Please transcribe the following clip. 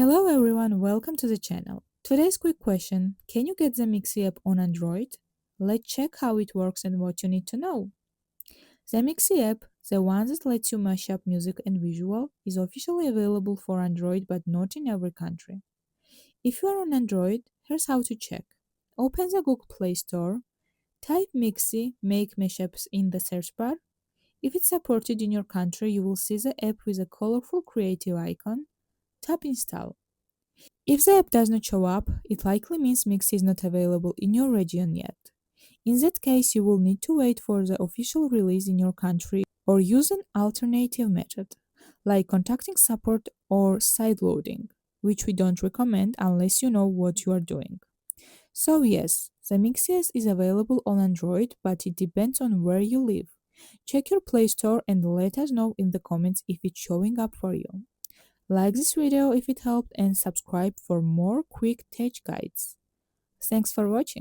Hello everyone, welcome to the channel. Today's quick question, can you get the Mixi app on Android? Let's check how it works and what you need to know. The Mixi app, the one that lets you mash up music and visual, is officially available for Android but not in every country. If you are on Android, here's how to check. Open the Google Play Store, type Mixi Make Mashups in the search bar. If it's supported in your country, you will see the app with a colorful creative icon. Tap Install. If the app does not show up, it likely means Mixi is not available in your region yet. In that case, you will need to wait for the official release in your country or use an alternative method, like contacting support or sideloading, which we don't recommend unless you know what you are doing. So yes, the Mixi is available on Android, but it depends on where you live. Check your Play Store and let us know in the comments if it's showing up for you. Like this video if it helped and subscribe for more quick tech guides. Thanks for watching.